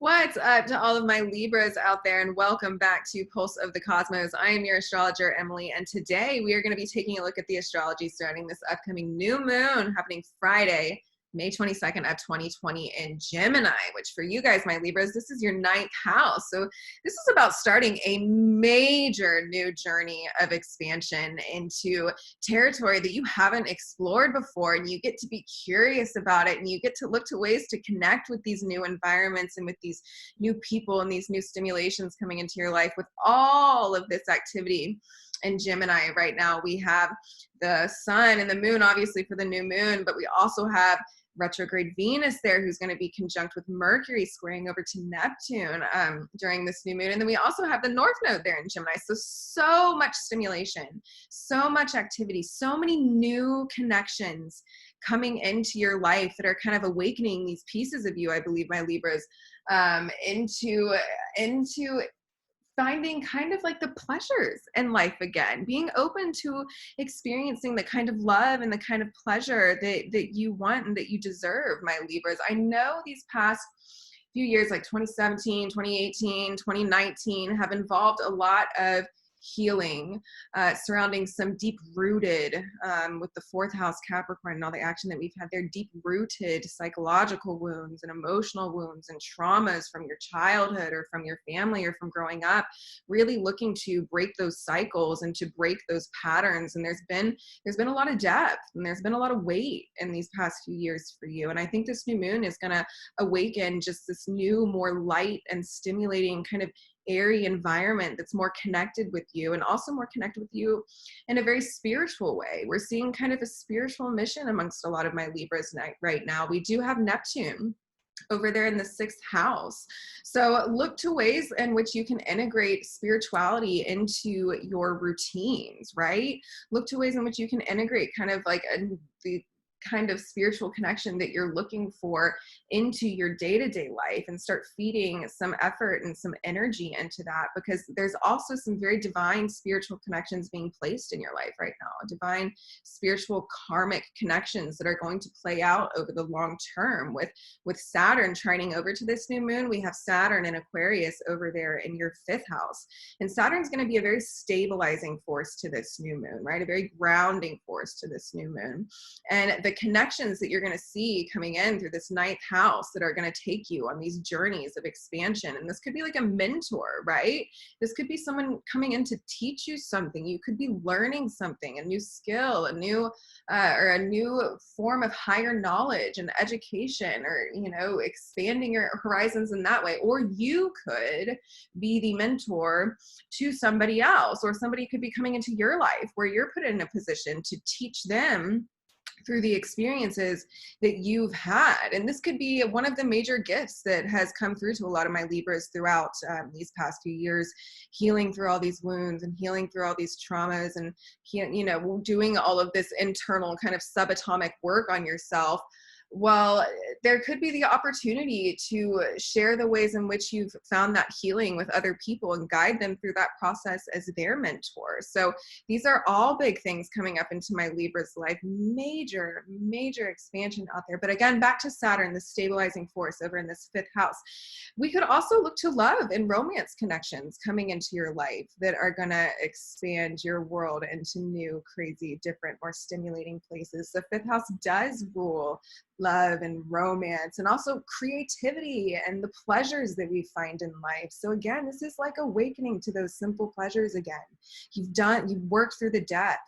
What's up to all of my Libras out there, and welcome back to Pulse of the Cosmos. I am your astrologer, Emily, and today we are going to be taking a look at the astrology surrounding this upcoming new moon happening Friday, May 22nd of 2020 in Gemini, which for you guys, my Libras, this is your ninth house. So this is about starting a major new journey of expansion into territory that you haven't explored before, and you get to be curious about it, and you get to look to ways to connect with these new environments and with these new people and these new stimulations coming into your life with all of this activity. In Gemini right now, we have the sun and the moon, obviously, for the new moon, but we also have retrograde Venus there, who's going to be conjunct with Mercury, squaring over to Neptune during this new moon. And then we also have the North Node there in Gemini. So much stimulation, so much activity, so many new connections coming into your life that are kind of awakening these pieces of you, I believe, my Libras, into finding kind of like the pleasures in life again, being open to experiencing the kind of love and the kind of pleasure that you want and that you deserve, my Libras. I know these past few years, like 2017, 2018, 2019, have involved a lot of healing surrounding some deep-rooted, with the fourth house Capricorn and all the action that we've had there, deep-rooted psychological wounds and emotional wounds and traumas from your childhood or from your family or from growing up, really looking to break those cycles and to break those patterns. And there's been a lot of depth and there's been a lot of weight in these past few years for you. And I think this new moon is going to awaken just this new, more light and stimulating kind of airy environment that's more connected with you, and also more connected with you in a very spiritual way. We're seeing kind of a spiritual mission amongst a lot of my Libras right now. We do have Neptune over there in the sixth house. So look to ways in which you can integrate spirituality into your routines, right? Look to ways in which you can integrate kind of like the kind of spiritual connection that you're looking for into your day-to-day life, and start feeding some effort and some energy into that, because there's also some very divine spiritual connections being placed in your life right now, divine spiritual karmic connections that are going to play out over the long term. With Saturn trining over to this new moon, we have Saturn in Aquarius over there in your fifth house, and Saturn's going to be a very stabilizing force to this new moon, right? A very grounding force to this new moon. And the connections that you're going to see coming in through this ninth house that are going to take you on these journeys of expansion. And this could be like a mentor, right? This could be someone coming in to teach you something. You could be learning something, a new skill, a new form of higher knowledge and education, or, you know, expanding your horizons in that way. Or you could be the mentor to somebody else, or somebody could be coming into your life where you're put in a position to teach them through the experiences that you've had. And this could be one of the major gifts that has come through to a lot of my Libras throughout these past few years, healing through all these wounds and healing through all these traumas, and, you know, doing all of this internal kind of subatomic work on yourself. Well, there could be the opportunity to share the ways in which you've found that healing with other people and guide them through that process as their mentor. So these are all big things coming up into my Libra's life. Major, major expansion out there. But again, back to Saturn, the stabilizing force over in this fifth house. We could also look to love and romance connections coming into your life that are going to expand your world into new, crazy, different, more stimulating places. The fifth house does rule love and romance, and also creativity and the pleasures that we find in life. So again, this is like awakening to those simple pleasures again. You've worked through the depth,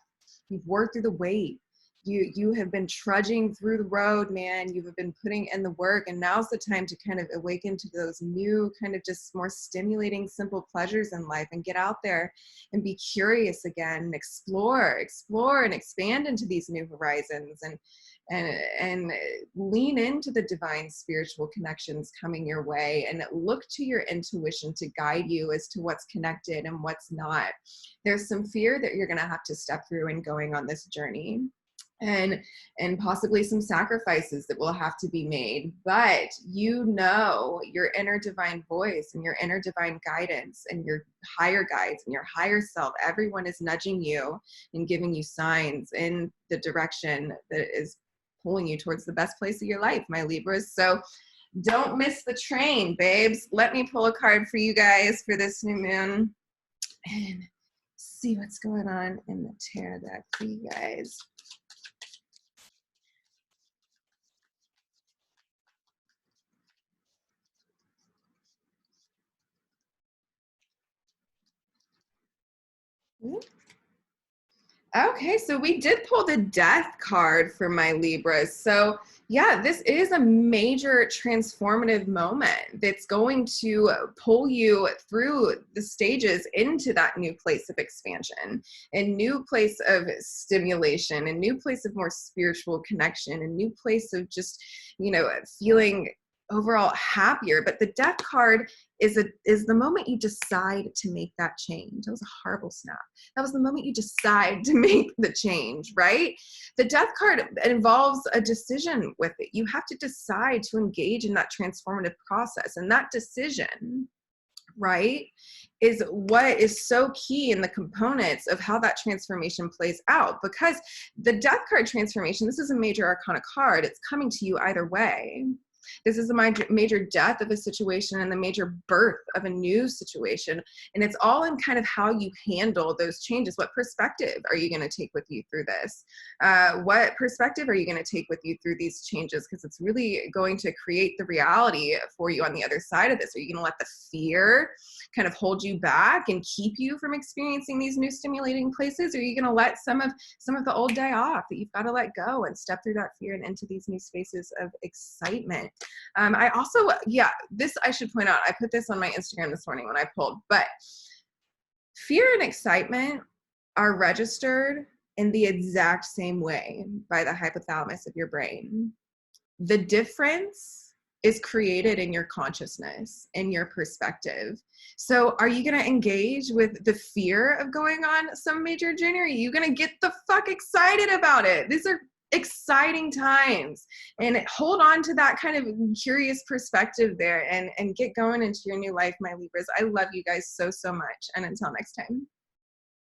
you've worked through the weight, you have been trudging through the road, man. You have been putting in the work, and now's the time to kind of awaken to those new kind of just more stimulating, simple pleasures in life, and get out there and be curious again, and explore and expand into these new horizons, and lean into the divine spiritual connections coming your way, and look to your intuition to guide you as to what's connected and what's not. There's some fear that you're going to have to step through in going on this journey, and possibly some sacrifices that will have to be made. But you know, your inner divine voice and your inner divine guidance and your higher guides and your higher self, everyone is nudging you and giving you signs in the direction that is pulling you towards the best place of your life, my Libras. So Don't miss the train, babes. Let me pull a card for you guys for this new moon and see what's going on in the tarot deck for you guys. Okay, so we did pull the Death card for my Libras. So yeah, this is a major transformative moment that's going to pull you through the stages into that new place of expansion, a new place of stimulation, a new place of more spiritual connection, a new place of just, you know, feeling overall happier. But the Death card is the moment you decide to make that change. That was a horrible snap. That was the moment you decide to make the change, right? The Death card involves a decision with it. You have to decide to engage in that transformative process. And that decision, right, is what is so key in the components of how that transformation plays out. Because the Death card transformation, this is a major arcana card. It's coming to you either way. This is the major death of a situation and the major birth of a new situation. And it's all in kind of how you handle those changes. What perspective are you going to take with you through this? What perspective are you going to take with you through these changes? Because it's really going to create the reality for you on the other side of this. Are you going to let the fear kind of hold you back and keep you from experiencing these new stimulating places? Or are you going to let some of the old die off, that you've got to let go and step through that fear and into these new spaces of excitement? I also, this I should point out, I put this on my Instagram this morning when I pulled, but fear and excitement are registered in the exact same way by the hypothalamus of your brain. The difference is created in your consciousness, in your perspective. So are you going to engage with the fear of going on some major journey? Or are you going to get the fuck excited about it? These are exciting times, and hold on to that kind of curious perspective there and get going into your new life, my Libras. I love you guys so much, and until next time.